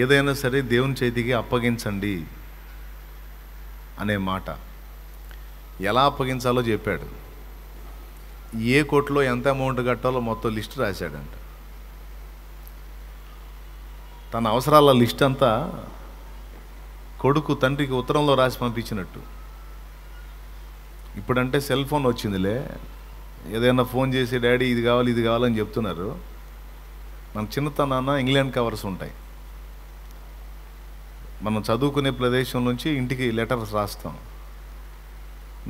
ఏదైనా సరే దేవుని చేతికి అప్పగించండి అనే మాట. ఎలా అప్పగించాలో చెప్పాడు. ఏ కోర్టులో ఎంత అమౌంట్ కట్టాలో మొత్తం లిస్ట్ రాశాడంట. తన అవసరాల లిస్ట్ అంతా కొడుకు తండ్రికి ఉత్తరంలో రాసి పంపించినట్టు. ఇప్పుడంటే సెల్ ఫోన్ వచ్చిందిలే, ఏదైనా ఫోన్ చేసి డాడీ ఇది కావాలి ఇది కావాలని చెప్తున్నారు. మన చిన్నతనాన ఇంగ్లాండ్ కవర్స్ ఉంటాయి. మనం చదువుకునే ప్రదేశం నుంచి ఇంటికి లెటర్స్ రాస్తాం.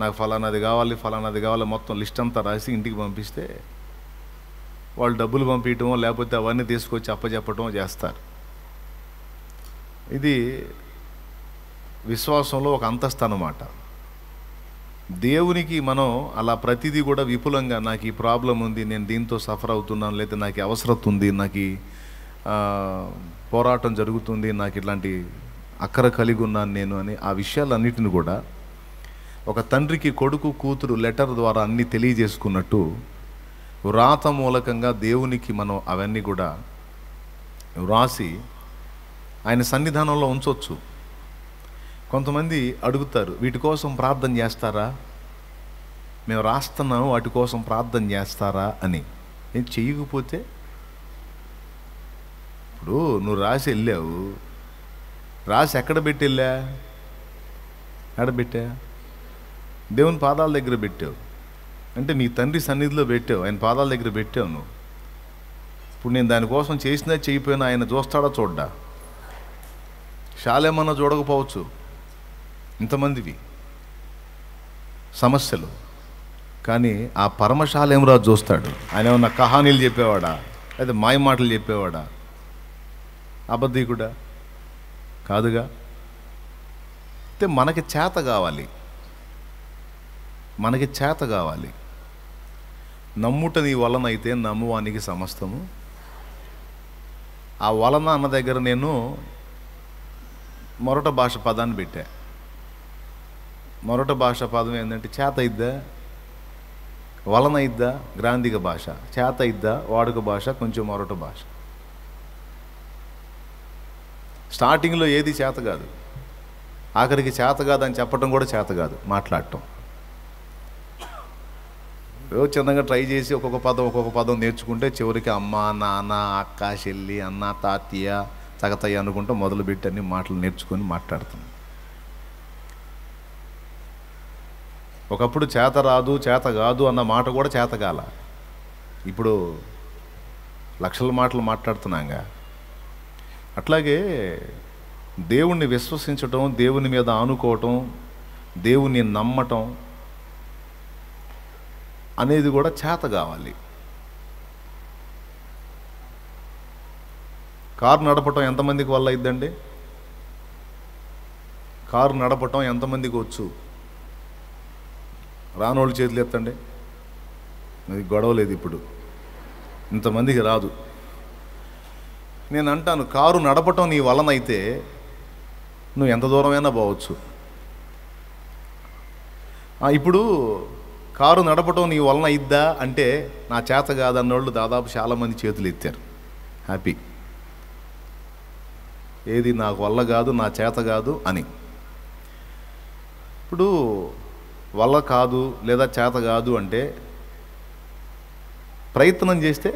నాకు ఫలానాది కావాలి ఫలానాది కావాలి మొత్తం లిస్ట్ అంతా రాసి ఇంటికి పంపిస్తే వాళ్ళు డబ్బులు పంపించటమో లేకపోతే అవన్నీ తీసుకొచ్చి అప్పచెప్పటమో చేస్తారు. ఇది విశ్వాసంలో ఒక అంతస్తు అన్నమాట. దేవునికి మనం అలా ప్రతిదీ కూడా విపులంగా, నాకు ఈ ప్రాబ్లం ఉంది, నేను దీంతో సఫర్ అవుతున్నాను, లేదా నాకు అవసరం ఉంది, నాకు పోరాటం జరుగుతుంది, నాకు ఇట్లాంటి అక్కర కలిగి ఉన్నాను నేను అని ఆ విషయాలన్నిటిని కూడా ఒక తండ్రికి కొడుకు కూతురు లెటర్ ద్వారా అన్నీ తెలియజేసుకున్నట్టు వ్రాత మూలకంగా దేవునికి మనం అవన్నీ కూడా వ్రాసి ఆయన సన్నిధానంలో ఉంచవచ్చు. కొంతమంది అడుగుతారు, వీటి కోసం ప్రార్థన చేస్తారా, మేము రాస్తున్నాము వాటి కోసం ప్రార్థన చేస్తారా అని. ఏం చెయ్యకపోతే ఇప్పుడు నువ్వు రాసి వెళ్ళావు, రాసి ఎక్కడ పెట్టి వెళ్ళా, ఎక్కడ పెట్టా, దేవుని పాదాల దగ్గర పెట్టావు. అంటే నీ తండ్రి సన్నిధిలో పెట్టావు, ఆయన పాదాల దగ్గర పెట్టావు నువ్వు. ఇప్పుడు నేను దానికోసం చేసినా చేయకపోయినా ఆయన చూస్తాడా చూడ్డా? శాలేమన్నా చూడకపోవచ్చు. ఇంతమందివి సమస్యలు, కానీ ఆ పరమశాలేమరాజు చూస్తాడు. ఆయన ఏమన్నా కహానీలు చెప్పేవాడా, లేదా మాయ మాటలు చెప్పేవాడా, అబద్ధీకుడా? కాదుగా. అయితే మనకి చేత కావాలి, మనకి చేత కావాలి. నమ్ముట నీ వలన అయితే నమ్మువానికి సమస్తము. ఆ వలన అన్న దగ్గర నేను మొరట భాష పదాన్ని పెట్టా. మొరట భాష పదం ఏంటంటే చేత ఇద్దా, వలన ఇద్దా గ్రాంధిక భాష, చేత ఇద్దా వాడుక భాష, కొంచెం మొరట భాష. స్టార్టింగ్లో ఏది చేత కాదు, ఆఖరికి చేత కాదని చెప్పడం కూడా చేత కాదు, మాట్లాడటం. ఏదో చిన్నగా ట్రై చేసి ఒక్కొక్క పదం నేర్చుకుంటే చివరికి అమ్మ నాన్న అక్క చెల్లి అన్న తాతయ్య తగతయ్య అనుకుంటూ మొదలుపెట్టి అన్ని మాటలు నేర్చుకొని మాట్లాడుతాం. ఒకప్పుడు చేత రాదు చేత కాదు అన్న మాట కూడా చేత కాల. ఇప్పుడు లక్షల మాటలు మాట్లాడుతున్నాగా. అట్లాగే దేవుణ్ణి విశ్వసించటం, దేవుని మీద ఆనుకోవటం, దేవుని నమ్మటం అనేది కూడా చేత కావాలి. కారు నడపటం ఎంతమందికి వల్ల అయిద్దండి? కారు నడపటం ఎంతమందికి వచ్చు? రానోళ్ళు చేతులు ఎత్తండి. అది గొడవ లేదు ఇప్పుడు, ఇంతమందికి రాదు. నేను అంటాను, కారు నడపటం నీ వలనైతే నువ్వు ఎంత దూరమైనా పోవచ్చు. ఇప్పుడు కారు నడపటం నీ వలన అయిద్దా అంటే నా చేత కాదన్నోళ్ళు దాదాపు చాలామంది చేతులు ఎత్తారు. హ్యాపీ. ఏది నాకు వల్ల కాదు, నా చేత కాదు అని. ఇప్పుడు వల్ల కాదు లేదా చేత కాదు అంటే ప్రయత్నం చేస్తే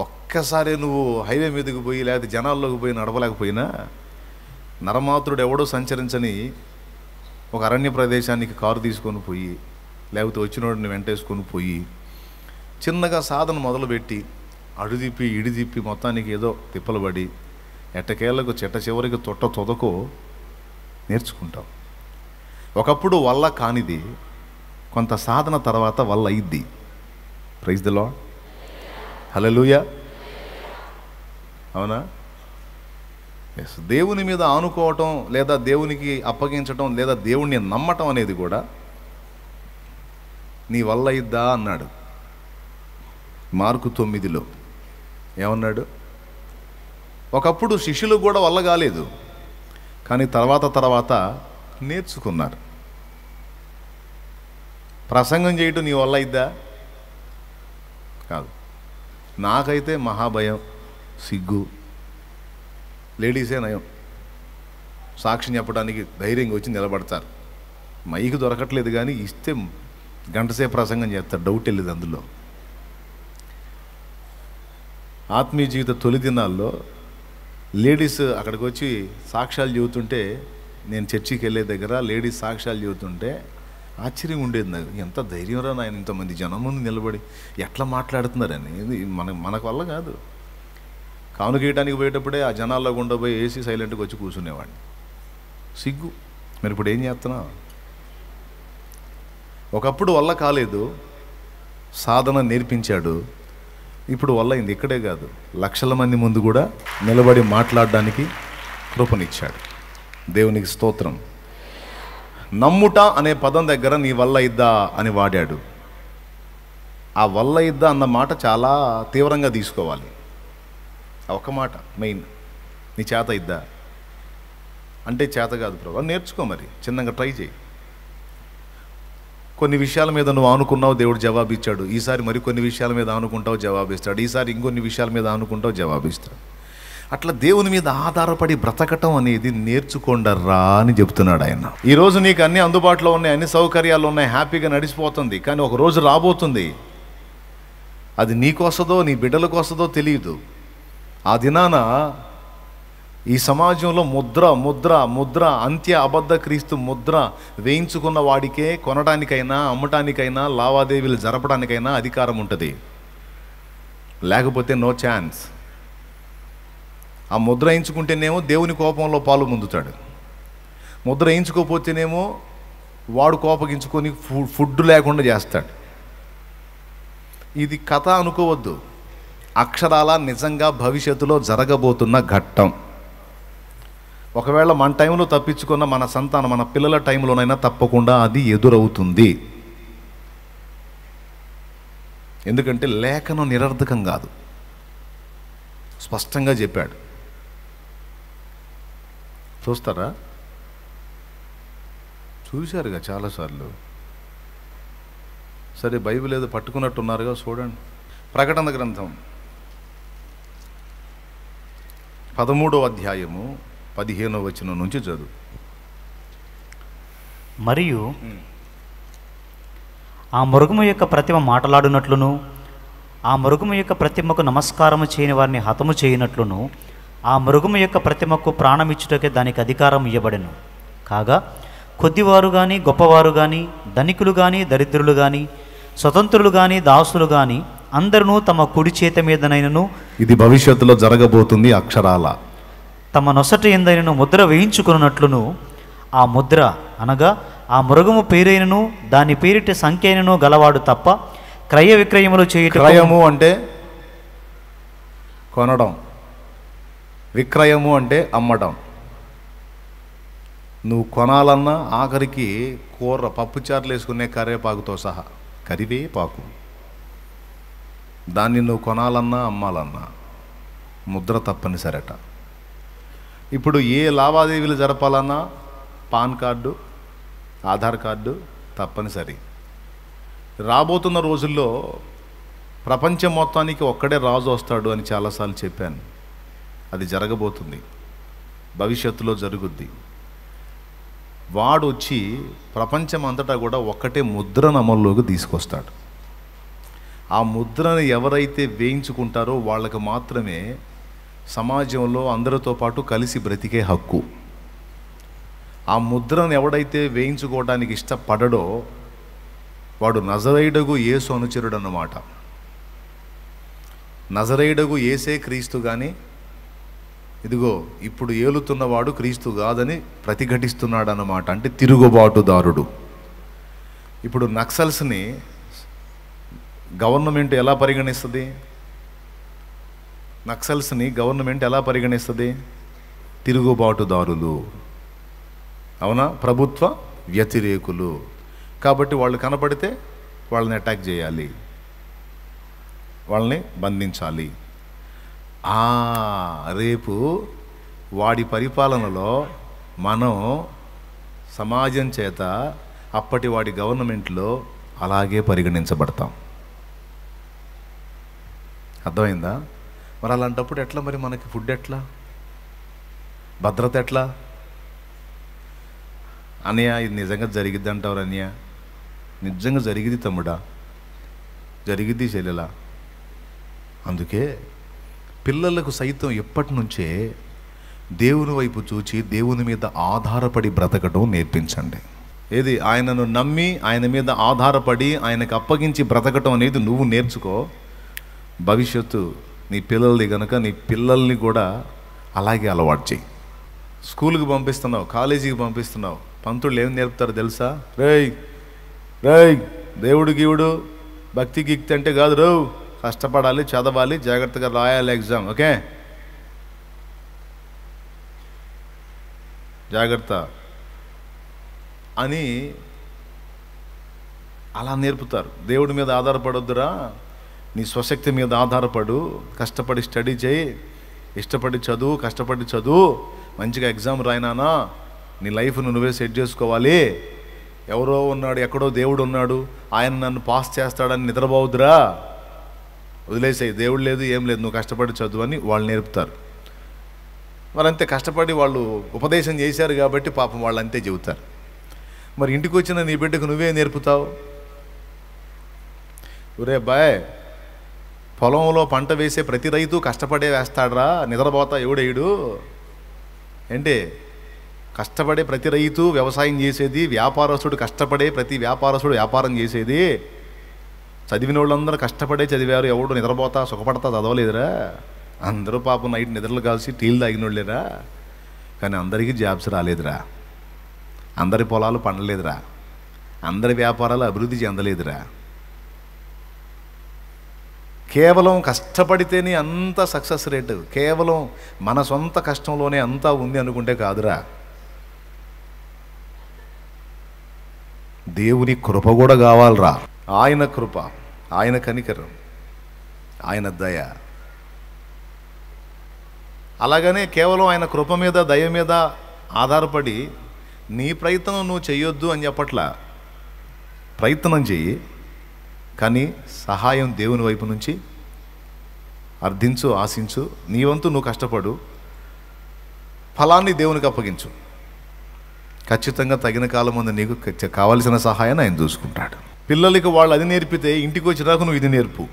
ఒక్కసారి నువ్వు హైవే మీదకి పోయి లేకపోతే జనాల్లోకి పోయి నడపలేకపోయినా, నరమాతృడు ఎవడో సంచరించని ఒక అరణ్య ప్రదేశానికి కారు తీసుకొని పోయి లేకపోతే వచ్చినోడిని వెంటేసుకొని పోయి చిన్నగా సాధన మొదలుపెట్టి అడుదిప్పి ఇడిదిప్పి మొత్తానికి ఏదో తిప్పలబడి ఎట్టకేళ్లకు చెట్ట చివరికి తొట్ట తొదకో నేర్చుకుంటాం. ఒకప్పుడు వల్ల కానిది కొంత సాధన తర్వాత వల్ల అయ్యిద్ది. Praise the Lord. హల్లెలూయా. అవునా? ఎస్. దేవుని మీద ఆనుకోవటం లేదా దేవునికి అప్పగించటం లేదా దేవుణ్ణి నమ్మటం అనేది కూడా నీ వల్ల ఇద్దా అన్నాడు. మార్కు 9లో ఏమన్నాడు? ఒకప్పుడు శిష్యులు కూడా వల్ల కాలేదు, కానీ తర్వాత నేర్చుకున్నారు. ప్రసంగం చేయటం నీ వల్ల ఇద్దా? కాదు. నాకైతే మహాభయం సిగ్గు. లేడీసే నయం, సాక్ష్యం చెప్పడానికి ధైర్యంగా వచ్చి నిలబడతారు. మైకు దొరకట్లేదు కానీ ఇస్తే గంటసేపు ప్రసంగం చేస్తారు, డౌట్ వెళ్ళేది అందులో. ఆత్మీయ జీవిత తొలి దినాల్లో లేడీస్ అక్కడికి వచ్చి సాక్ష్యాలు చెబుతుంటే, నేను చర్చికి వెళ్ళే దగ్గర లేడీస్ సాక్ష్యాలు చెబుతుంటే ఆశ్చర్యం ఉండేది నాకు. ఎంత ధైర్యంరా నాయన, ఇంతమంది జనం ముందు నిలబడి ఎట్లా మాట్లాడుతున్నారని. ఇది మనకు వల్ల కాదు. కానుకేయడానికి పోయేటప్పుడే ఆ జనాల్లో గుండా పోయి వేసి సైలెంట్గా వచ్చి కూర్చునేవాడిని. సిగ్గు. మరి ఇప్పుడు ఏం చేస్తున్నా? ఒకప్పుడు వల్ల కాలేదు, సాధన నేర్పించాడు. ఇప్పుడు వల్ల అయింది. ఇక్కడే కాదు, లక్షల మంది ముందు కూడా నిలబడి మాట్లాడడానికి కృపనిచ్చాడు. దేవునికి స్తోత్రం. నమ్ముట అనే పదం దగ్గర నీ వల్ల ఇద్దా అని వాడాడు. ఆ వల్ల ఇద్దా అన్న మాట చాలా తీవ్రంగా తీసుకోవాలి. ఒక మాట మెయిన్. నీ చేత ఇద్దా అంటే చేత కాదు ప్రభు, నేర్చుకో, మరి చిన్నగా ట్రై చేయి. కొన్ని విషయాల మీద నువ్వు ఆనుకున్నావు, దేవుడు జవాబిచ్చాడు. ఈసారి మరి కొన్ని విషయాల మీద ఆనుకుంటావు, జవాబిస్తాడు. ఈసారి ఇంకొన్ని విషయాల మీద ఆనుకుంటావు, జవాబిస్తాడు. అట్లా దేవుని మీద ఆధారపడి బ్రతకటం అనేది నేర్చుకోండర్రా అని చెప్తున్నాడు ఆయన. ఈరోజు నీకు అన్ని అందుబాటులో ఉన్నాయి, అన్ని సౌకర్యాలు ఉన్నాయి, హ్యాపీగా నడిచిపోతుంది. కానీ ఒక రోజు రాబోతుంది, అది నీకొస్తుందో నీ బిడ్డలకు వస్తుందో తెలియదు. ఆ దినాన ఈ సమాజంలో ముద్ర ముద్ర ముద్ర అంత్య అబద్ధ క్రీస్తు ముద్ర వేయించుకున్న వాడికే కొనడానికైనా అమ్మటానికైనా లావాదేవీలు జరపడానికైనా అధికారం ఉంటుంది, లేకపోతే నో ఛాన్స్. ఆ ముద్ర వేయించుకుంటేనేమో దేవుని కోపంలో పాలు పొందుతాడు, ముద్ర వేయించుకోకపోతేనేమో వాడు కోపగించుకొని ఫుడ్ లేకుండా చేస్తాడు. ఇది కథ అనుకోవద్దు, అక్షరాల నిజంగా భవిష్యత్తులో జరగబోతున్న ఘట్టం. ఒకవేళ మన టైంలో తప్పించుకున్న మన సంతానం, మన పిల్లల టైంలోనైనా తప్పకుండా అది ఎదురవుతుంది. ఎందుకంటే లేఖనం నిరర్థకం కాదు, స్పష్టంగా చెప్పాడు. చూస్తారా? చూశారుగా చాలాసార్లు. సరే, బైబిల్ ఏదో పట్టుకున్నట్టున్నారుగా, చూడండి. ప్రకటన గ్రంథం 13వ అధ్యాయము 15వ వచనం నుంచి చదువు. మరియు ఆ మృగము యొక్క ప్రతిమ మాట్లాడునట్లును, ఆ మృగము యొక్క ప్రతిమకు నమస్కారము చేయని వారిని హతము చేయనట్లును, ఆ మృగము యొక్క ప్రతిమకు ప్రాణమిచ్చుటకే దానికి అధికారం ఇవ్వబడెను. కాగా కొద్దివారు కానీ గొప్పవారు కానీ, ధనికులు కానీ దరిద్రులు కానీ, స్వతంత్రులు కానీ దాసులు కానీ అందరూ తమ కుడి చేతి మీదనైనను, ఇది భవిష్యత్తులో జరగబోతుంది, అక్షరాల తమ నొసట ఎందైనను ముద్ర వేయించుకున్నట్లును, ఆ ముద్ర అనగా ఆ మృగము పేరైనను దాని పేరిట సంఖ్య అయినను గలవాడు తప్ప క్రయ విక్రయములు చేయుట. క్రయము అంటే కొనడం, విక్రయము అంటే అమ్మడం. నువ్వు కొనాలన్నా ఆఖరికి కూర పప్పుచారులు వేసుకునే కరివేపాకుతో సహా, కరివేపాకు, దాన్ని నువ్వు కొనాలన్నా అమ్మాలన్నా ముద్ర తప్పనిసరట. ఇప్పుడు ఏ లావాదేవీలు జరపాలన్నా పాన్ కార్డు, ఆధార్ కార్డు తప్పనిసరి. రాబోతున్న రోజుల్లో ప్రపంచం మొత్తానికి ఒక్కడే రాజు వస్తాడు అని చాలాసార్లు చెప్పాను. అది జరగబోతుంది, భవిష్యత్తులో జరుగుద్ది. వాడు వచ్చి ప్రపంచం అంతటా కూడా ఒక్కటే ముద్రను అమల్లోకి తీసుకొస్తాడు. ఆ ముద్రను ఎవరైతే వేయించుకుంటారో వాళ్ళకి మాత్రమే సమాజంలో అందరితో పాటు కలిసి బ్రతికే హక్కు. ఆ ముద్రను ఎవడైతే వేయించుకోవడానికి ఇష్టపడడో వాడు నజరేయుడగు యేసు అనుచరుడు అన్నమాట. నజరేయుడగు యేసే క్రీస్తు కానీ, ఇదిగో ఇప్పుడు ఏలుతున్నవాడు క్రీస్తు కాదని ప్రతిఘటిస్తున్నాడు అన్నమాట. అంటే తిరుగుబాటుదారుడు. ఇప్పుడు నక్సల్స్ని గవర్నమెంట్ ఎలా పరిగణిస్తుంది? నక్సల్స్ని గవర్నమెంట్ ఎలా పరిగణిస్తుంది? తిరుగుబాటుదారులు, అవునా, ప్రభుత్వ వ్యతిరేకులు. కాబట్టి వాళ్ళు కనపడితే వాళ్ళని అటాక్ చేయాలి, వాళ్ళని బంధించాలి. రేపు వాడి పరిపాలనలో మనం సమాజం చేత అప్పటి వాడి గవర్నమెంట్లో అలాగే పరిగణించబడతాం. అర్థమైందా? మరి అలాంటప్పుడు ఎట్లా మరి మనకి ఫుడ్ ఎట్లా, భద్రత ఎట్లా? అన్నయ్య ఇది నిజంగా జరిగిద్ది అంటారు అన్నయ్య? నిజంగా జరిగిద్ది తమ్ముడా, జరిగిద్ది చెల్లెలా. అందుకే పిల్లలకు సైతం ఎప్పటి నుంచే దేవుని వైపు చూచి దేవుని మీద ఆధారపడి బ్రతకడం నేర్పించండి. ఏది ఆయనను నమ్మి ఆయన మీద ఆధారపడి ఆయనకు అప్పగించి బ్రతకటం అనేది నువ్వు నేర్చుకో. భవిష్యత్తు నీ పిల్లలది కనుక నీ పిల్లల్ని కూడా అలాగే అలవాటు చేయి. స్కూల్కి పంపిస్తున్నావు, కాలేజీకి పంపిస్తున్నావు, పంతులు ఏం నేర్పుతారు తెలుసా? రేయ్ రేయ్ దేవుడు గీవుడు భక్తి గిక్తి అంటే కాదు రో, కష్టపడాలి, చదవాలి, జాగ్రత్తగా రాయాలి ఎగ్జామ్, ఓకే జాగ్రత్త అని అలా నేర్పుతారు. దేవుడి మీద ఆధారపడొద్దురా, నీ స్వశక్తి మీద ఆధారపడు, కష్టపడి స్టడీ చేయి, ఇష్టపడి చదువు, కష్టపడి చదువు, మంచిగా ఎగ్జామ్ రాయినానా, నీ లైఫ్ను నువ్వే సెట్ చేసుకోవాలి. ఎవరో ఉన్నాడు, ఎక్కడో దేవుడు ఉన్నాడు, ఆయన నన్ను పాస్ చేస్తాడని నిద్రపోవద్దురా, వదిలేసాయి, దేవుడు లేదు ఏం లేదు, నువ్వు కష్టపడి చదువు అని వాళ్ళు నేర్పుతారు. మరి అంతే కష్టపడి వాళ్ళు ఉపదేశం చేశారు కాబట్టి పాపం వాళ్ళు అంతే చెబుతారు. మరి ఇంటికి వచ్చిన నీ బిడ్డకు నువ్వే నేర్పుతావు. ఒరే బాయ్, పొలంలో పంట వేసే ప్రతి రైతు కష్టపడే వేస్తాడ్రా, నిద్రపోతా ఎవడేయుడు ఏంటి? కష్టపడే ప్రతి రైతు వ్యవసాయం చేసేది, వ్యాపారస్తుడు కష్టపడే ప్రతి వ్యాపారస్తుడు వ్యాపారం చేసేది. చదివిన వాళ్ళందరూ కష్టపడే చదివారు, ఎవడు నిద్రపోతా సుఖపడతా చదవలేదురా. అందరూ పాపం నైట్ నిద్రలు కాల్సి టీలు తాగిన వాళ్ళేరా. కానీ అందరికీ జాబ్స్ రాలేదురా, అందరి పొలాలు పండలేదురా, అందరి వ్యాపారాలు అభివృద్ధి చెందలేదురా. కేవలం కష్టపడితేనే అంత సక్సెస్ రేటు, కేవలం మన సొంత కష్టంలోనే అంతా ఉంది అనుకుంటే కాదురా. దేవుని కృప కూడా కావాలరా. ఆయన కృప, ఆయన కనికరం, ఆయన దయ. అలాగనే కేవలం ఆయన కృప మీద దయ మీద ఆధారపడి నీ ప్రయత్నం నువ్వు చెయ్యొద్దు అని చెప్పట్లా. ప్రయత్నం చెయ్యి, కానీ సహాయం దేవుని వైపు నుంచి అర్థించు, ఆశించు. నీ వంతు నువ్వు కష్టపడు, ఫలాన్ని దేవునికి అప్పగించు. ఖచ్చితంగా తగిన కాలం ముందు నీకు కావలసిన సహాయాన్ని ఆయన చూసుకుంటాడు. పిల్లలకి వాళ్ళు అది నేర్పితే ఇంటికి వచ్చినాక నువ్వు ఇది నేర్పు.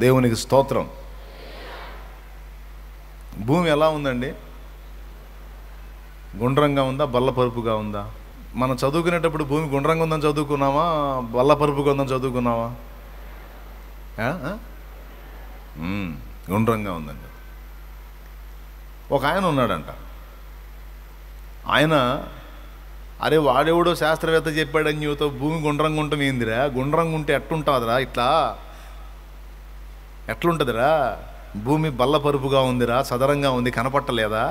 దేవునికి స్తోత్రం. భూమి ఎలా ఉందండి? గుండ్రంగా ఉందా, బల్లపరుపుగా ఉందా? మనం చదువుకునేటప్పుడు భూమి గుండ్రంగా ఉందని చదువుకున్నావా, బల్లపరుపుగా ఉందని చదువుకున్నావా? గుండ్రంగా ఉందండి. ఒక ఆయన ఉన్నాడంట, ఆయన అరే వాడెవడో శాస్త్రవేత్త చెప్పాడని నీతో భూమి గుండ్రంగా ఉంటుంది ఏందిరా, గుండ్రంగా ఉంటే ఎట్లుంటుందిరా, ఇట్లా ఎట్లుంటుందిరా, భూమి బల్లపరుపుగా ఉందిరా, సదరంగా ఉంది, కనపట్టలేదా?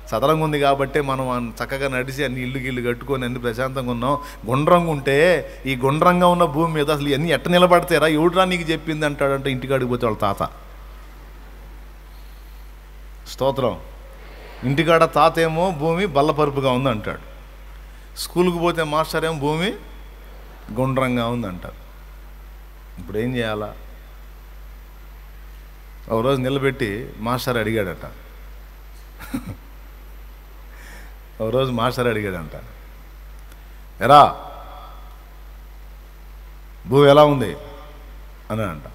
సదరంగా ఉంది కాబట్టి మనం చక్కగా నడిచి అన్ని ఇల్లు కట్టుకొని అన్ని ప్రశాంతంగా ఉన్నాం. గుండ్రంగా ఉంటే ఈ గుండ్రంగా ఉన్న భూమి మీద అసలు ఇవన్నీ ఎట్ట నిలబడతారా, ఎవడురా నీకు చెప్పింది అంటాడంటే ఇంటికాడికి పోతే వాళ్ళ తాత. స్తోత్రం. ఇంటికాడ తాత ఏమో భూమి బల్లపరుపుగా ఉంది అంటాడు, స్కూల్కి పోతే మాస్టర్ ఏమో భూమి గుండ్రంగా ఉంది అంటారు. ఇప్పుడు ఏం చేయాలా? ఒక రోజు నిలబెట్టి మాస్టర్ అడిగాడట, ఒక రోజు మాస్టర్ అడిగాడంట, ఎరా భూమి ఎలా ఉంది అని అంట.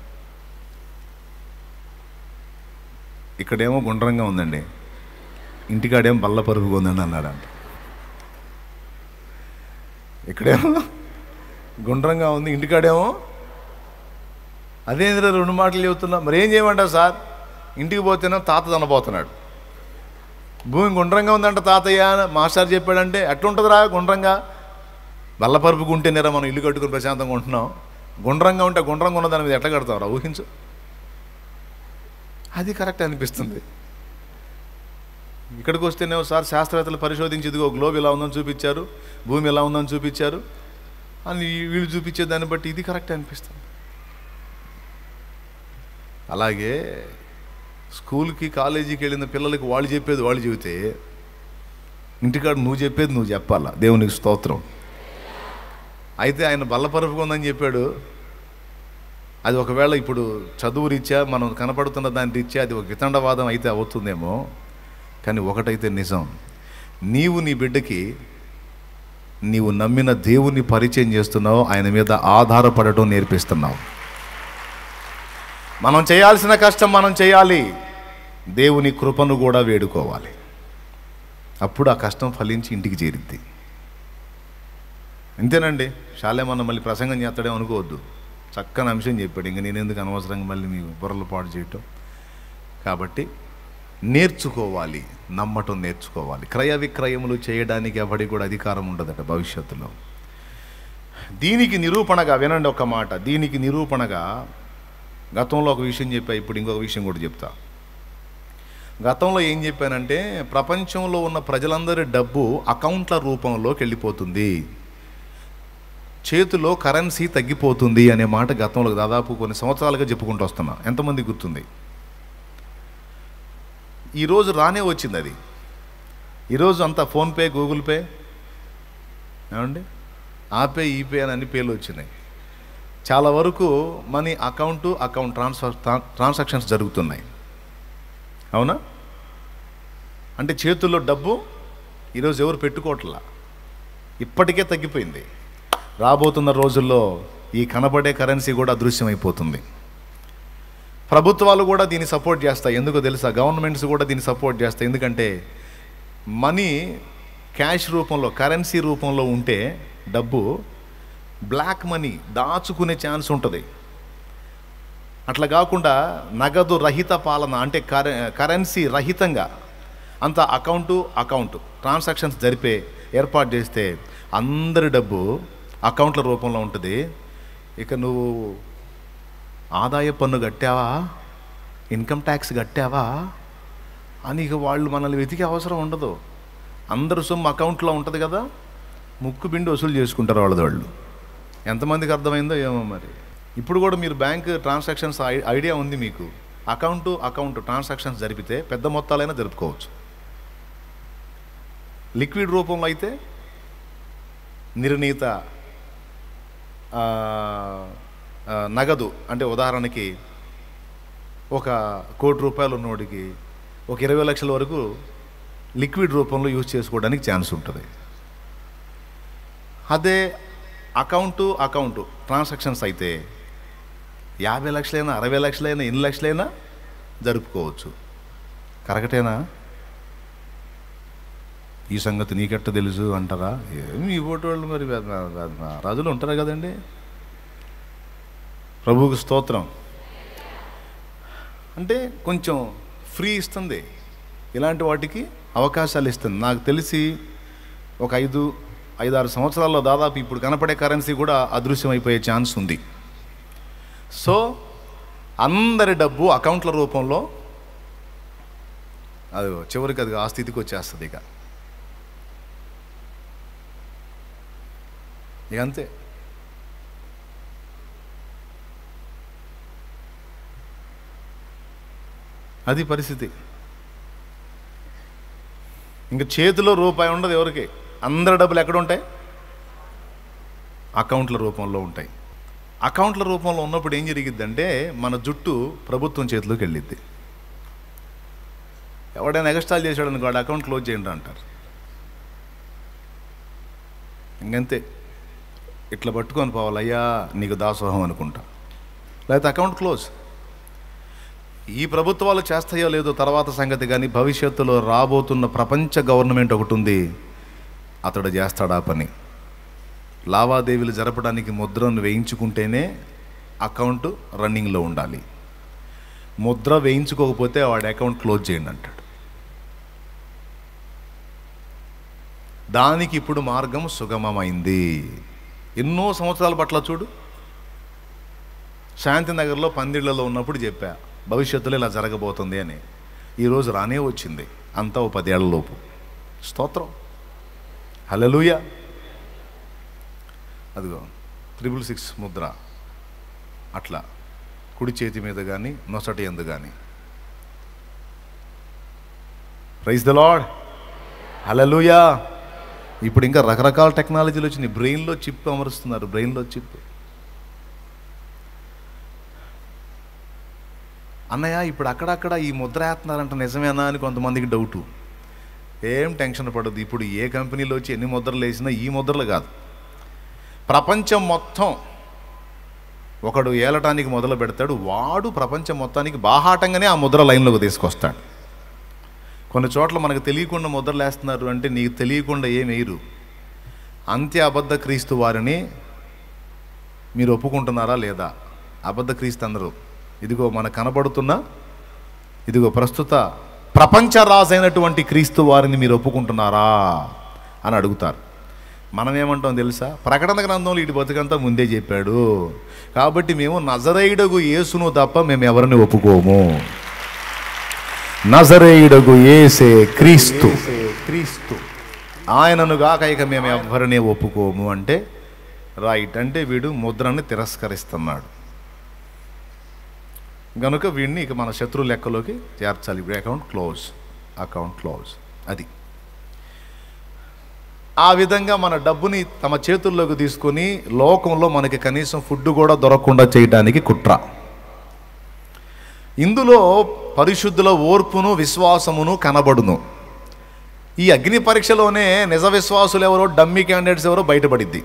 ఇక్కడేమో గుండ్రంగా ఉందండి, ఇంటికాడేమో బల్లపరుపుగా ఉందండి అన్నాడంట. ఇక్కడేమో గుండ్రంగా ఉంది, ఇంటికాడేమో అదేంద్ర రెండు మాటలు చెబుతున్నా. మరి ఏం చేయమంటావు సార్? ఇంటికి పోతేనో తాత తనపోతున్నాడు, భూమి గుండ్రంగా ఉందంట తాతయ్య మాస్టర్ చెప్పాడంటే ఎట్లుంటుందిరా గుండ్రంగా? బల్లపరుపుగా ఉంటేనేరా మనం ఇల్లు కట్టుకుని ప్రశాంతంగా ఉంటున్నాం. గుండ్రంగా ఉంటే గుండ్రంగా ఉన్న దాని మీద ఎట్లా కడతావురా? ఊహించు. అది కరెక్ట్ అనిపిస్తుంది. ఇక్కడికి వస్తేనేమో సార్ శాస్త్రవేత్తలు పరిశోధించి ఇదిగో గ్లోబ్ ఎలా ఉందని చూపించారు, భూమి ఎలా ఉందని చూపించారు అని వీళ్ళు చూపించే దాన్ని బట్టి ఇది కరెక్ట్ అనిపిస్తుంది. అలాగే స్కూల్కి కాలేజీకి వెళ్ళిన పిల్లలకి వాళ్ళు చెప్పేది వాళ్ళు చెబితే ఇంటికాడ నువ్వు చెప్పేది నువ్వు చెప్పాలా. దేవునికి స్తోత్రం. అయితే ఆయన బల్లపరుపుగా ఉందని చెప్పాడు, అది ఒకవేళ ఇప్పుడు చదువు రీత్యా మనం కనపడుతున్న దాని రీత్యా అది ఒక వితండవాదం అయితే అవుతుందేమో, కానీ ఒకటైతే నిజం, నీవు నీ బిడ్డకి నీవు నమ్మిన దేవుని పరిచయం చేస్తున్నావు, ఆయన మీద ఆధారపడటం నేర్పిస్తున్నావు. మనం చేయాల్సిన కష్టం మనం చేయాలి, దేవుని కృపను కూడా వేడుకోవాలి. అప్పుడు ఆ కష్టం ఫలించి ఇంటికి చేరిద్ది. అంతేనండి. శాలేమన్న మళ్ళీ ప్రసంగం చేస్తాడే అనుకోవద్దు, చక్కని అంశం చెప్పాడు. ఇంక నేనెందుకు అనవసరంగా మళ్ళీ మీ బుర్రలు పాడు చేయటం. కాబట్టి నేర్చుకోవాలి, నమ్మటం నేర్చుకోవాలి. క్రయ విక్రయములు చేయడానికి ఎవరికి కూడా అధికారం ఉండదట భవిష్యత్తులో. దీనికి నిరూపణగా వినండి ఒక మాట, దీనికి నిరూపణగా గతంలో ఒక విషయం చెప్పా, ఇప్పుడు ఇంకొక విషయం కూడా చెప్తా. గతంలో ఏం చెప్పానంటే, ప్రపంచంలో ఉన్న ప్రజలందరి డబ్బు అకౌంట్ల రూపంలోకి వెళ్ళిపోతుంది, చేతిలో కరెన్సీ తగ్గిపోతుంది అనే మాట గతంలో దాదాపు కొన్ని సంవత్సరాలుగా చెప్పుకుంటూ వస్తున్నా. ఎంతమంది గుర్తుంది? ఈరోజు రానే వచ్చింది అది. ఈరోజు అంతా ఫోన్పే, గూగుల్ పే, ఏమండి ఆపే, ఈపే అని అన్ని పేర్లు వచ్చినాయి. చాలా వరకు మనీ అకౌంట్ ట్రాన్సాక్షన్స్ జరుగుతున్నాయి. అవునా? అంటే చేతుల్లో డబ్బు ఈరోజు ఎవరు పెట్టుకోవట్లా, ఇప్పటికే తగ్గిపోయింది. రాబోతున్న రోజుల్లో ఈ కనబడే కరెన్సీ కూడా అదృశ్యమైపోతుంది. ప్రభుత్వాలు కూడా దీన్ని సపోర్ట్ చేస్తాయి. ఎందుకో తెలుసా? గవర్నమెంట్స్ కూడా దీన్ని సపోర్ట్ చేస్తాయి. ఎందుకంటే మనీ క్యాష్ రూపంలో, కరెన్సీ రూపంలో ఉంటే డబ్బు బ్లాక్ మనీ దాచుకునే ఛాన్స్ ఉంటుంది. అట్లా కాకుండా నగదు రహిత పాలన, అంటే కరెన్సీ రహితంగా అంత అకౌంట్ ట్రాన్సాక్షన్స్ జరిపే ఏర్పాటు చేస్తే అందరి డబ్బు అకౌంట్ల రూపంలో ఉంటుంది. ఇక నువ్వు ఆదాయ పన్ను కట్టావా, ఇన్కమ్ ట్యాక్స్ కట్టావా అని ఇక వాళ్ళు మనల్ని వెతికే అవసరం ఉండదు. అందరు సొమ్ము అకౌంట్లో ఉంటుంది కదా, ముక్కు బిండి వసూలు చేసుకుంటారు వాళ్ళు. ఎంతమందికి అర్థమైందో ఏమో మరి. ఇప్పుడు కూడా మీరు బ్యాంక్ ట్రాన్సాక్షన్స్ ఐడియా ఉంది మీకు. అకౌంట్ ట్రాన్సాక్షన్స్ జరిపితే పెద్ద మొత్తాలైనా జరుపుకోవచ్చు. లిక్విడ్ రూపంలో అయితే నిర్ణీత నగదు, అంటే ఉదాహరణకి ఒక ₹1,00,00,000 ఉన్నోడికి ఒక 20 లక్షల వరకు లిక్విడ్ రూపంలో యూజ్ చేసుకోవడానికి ఛాన్స్ ఉంటుంది. అదే అకౌంట్ ట్రాన్సాక్షన్స్ అయితే 50 లక్షలైనా 60 లక్షలైనా ఎన్ని లక్షలైనా జరుపుకోవచ్చు. కరెక్టేనా? ఈ సంగతి నీకెట్ట తెలుసు అంటారా? ఏమి ఇవ్వటి వాళ్ళు మరి రాజులు ఉంటారు కదండి. ప్రభువుకి స్తోత్రం. అంటే కొంచెం ఫ్రీ ఇస్తుంది, ఇలాంటి వాటికి అవకాశాలు ఇస్తుంది. నాకు తెలిసి ఒక 5-6 సంవత్సరాల్లో దాదాపు ఇప్పుడు కనపడే కరెన్సీ కూడా అదృశ్యమైపోయే ఛాన్స్ ఉంది. సో అందరి డబ్బు అకౌంట్ల రూపంలో అది చివరికి అది ఆ స్థితికి వచ్చేస్తుంది. ఇక అంతే. అది పరిస్థితి. ఇంక చేతిలో రూపాయి ఉండదు ఎవరికి. అందరి డబ్బులు ఎక్కడ ఉంటాయి? అకౌంట్ల రూపంలో ఉంటాయి. అకౌంట్ల రూపంలో ఉన్నప్పుడు ఏం జరిగిద్దంటే మన జుట్టు ప్రభుత్వం చేతిలోకి వెళ్ళిద్ది. ఎవడైనా ఎగస్ట్రాల్ చేశాడు అనుకో, వాడు అకౌంట్ క్లోజ్ చేయండి అంటారు. ఇంకంతే, ఇట్లా పట్టుకొని పోవాలి, అయ్యా నీకు దాసోహం అనుకుంటా, లేకపోతే అకౌంట్ క్లోజ్. ఈ ప్రభుత్వాలు చేస్తాయో లేదో తర్వాత సంగతి, కానీ భవిష్యత్తులో రాబోతున్న ప్రపంచ గవర్నమెంట్ ఒకటి ఉంది, అతడు చేస్తాడా పని. లావాదేవీలు జరపడానికి ముద్రను వేయించుకుంటేనే అకౌంట్ రన్నింగ్లో ఉండాలి. ముద్ర వేయించుకోకపోతే వాడి అకౌంట్ క్లోజ్ చేయండి అంటాడు. దానికి ఇప్పుడు మార్గం సుగమమైంది. ఎన్నో సంవత్సరాల పట్ల చూడు, శాంతినగర్లో పందిళ్లలో ఉన్నప్పుడు చెప్పా భవిష్యత్తులో ఇలా జరగబోతుంది అని. ఈరోజు రానే వచ్చింది, అంతా ఓ 10 ఏళ్లలోపు. స్తోత్రం, హల్లెలూయా. అదిగో 666 ముద్ర అట్లా కుడి చేతి మీద కానీ నొసటి ఎందు కానీ. ప్రైజ్ ద లార్డ్, హల్లెలూయా. ఇప్పుడు ఇంకా రకరకాల టెక్నాలజీలు వచ్చినాయి. బ్రెయిన్లో చిప్ అమరుస్తున్నారు, బ్రెయిన్లో చిప్. అన్నయ్య ఇప్పుడు అక్కడక్కడ ఈ ముద్ర వేస్తున్నారంట, నిజమేనా అని కొంతమందికి డౌటు. ఏం టెన్షన్ పడదు. ఇప్పుడు ఏ కంపెనీలో వచ్చి ఎన్ని ముద్రలు వేసినా ఈ ముద్రలు కాదు, ప్రపంచం మొత్తం ఒకడు ఏలటానికి మొదలు పెడతాడు, వాడు ప్రపంచం మొత్తానికి బాహాటంగానే ఆ ముద్ర లైన్లోకి తీసుకొస్తాడు. కొన్ని చోట్ల మనకు తెలియకుండా ముద్రలు వేస్తున్నారు అంటే నీకు తెలియకుండా ఏం వేయరు. అంత్య అబద్ధ క్రీస్తు వారిని మీరు ఒప్పుకుంటున్నారా లేదా? అబద్ధ క్రీస్తు అందరూ ఇదిగో మనకు కనబడుతున్న ఇదిగో ప్రస్తుత ప్రపంచ రాజైనటువంటి క్రీస్తు వారిని మీరు ఒప్పుకుంటున్నారా అని అడుగుతారు. మనం ఏమంటాం తెలుసా? ప్రకటన గ్రంథంలో ఇటు బతుకంతా ముందే చెప్పాడు కాబట్టి మేము నజరేయుడగు యేసును తప్ప మేము ఎవరిని ఒప్పుకోము. నజరేయుడగు యేసే క్రీస్తు, ఆయనను గాక ఇక మేము ఎవరిని ఒప్పుకోము అంటే రైట్, అంటే వీడు ముద్రని తిరస్కరిస్తున్నాడు గనుక వీడిని ఇక మన శత్రు లెక్కలోకి చేర్చాలి. ఇప్పుడు అకౌంట్ క్లోజ్. అది ఆ విధంగా మన డబ్బుని తమ చేతుల్లోకి తీసుకొని లోకంలో మనకి కనీసం ఫుడ్ కూడా దొరకకుండా చేయడానికి కుట్ర. ఇందులో పరిశుద్ధుల ఓర్పును విశ్వాసమును కనబడును. ఈ అగ్ని పరీక్షలోనే నిజ విశ్వాసులు ఎవరో, డమ్మీ క్యాండిడేట్స్ ఎవరో బయటపడిద్ది.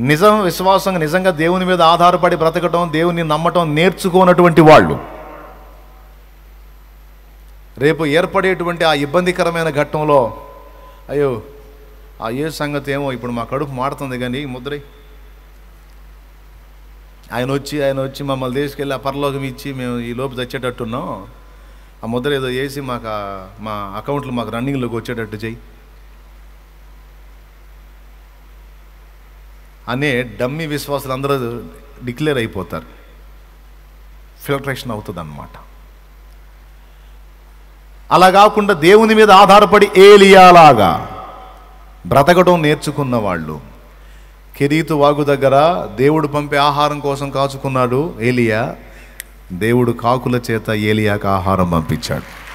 నిజం విశ్వాసంగా నిజంగా దేవుని మీద ఆధారపడి బ్రతకటం, దేవుని నమ్మటం నేర్చుకోనటువంటి వాళ్ళు రేపు ఏర్పడేటువంటి ఆ ఇబ్బందికరమైన ఘట్టంలో అయ్యో ఆ ఏ సంగతి ఏమో ఇప్పుడు మా కడుపు మాడుతుంది కానీ ముద్రై ఆయన వచ్చి మమ్మల్ని తీసుకెళ్ళి ఆ పరలోకం ఇచ్చి మేము ఈ లోపు తెచ్చేటట్టున్నాం, ఆ ముద్ర ఏదో వేసి మాకు మా అకౌంట్లు మాకు రన్నింగ్లోకి వచ్చేటట్టు చెయ్యి అనే డమ్మీ విశ్వాసులు అందరూ డిక్లేర్ అయిపోతారు. ఫిల్ట్రేషన్ అవుతుంది అన్నమాట. అలా కాకుండా దేవుని మీద ఆధారపడి ఏలియాలాగా బ్రతకడం నేర్చుకున్న వాళ్ళు, కెరీతు వాగు దగ్గర దేవుడు పంపే ఆహారం కోసం కాచుకున్నాడు ఏలియా, దేవుడు కాకుల చేత ఏలియాకు ఆహారం పంపించాడు.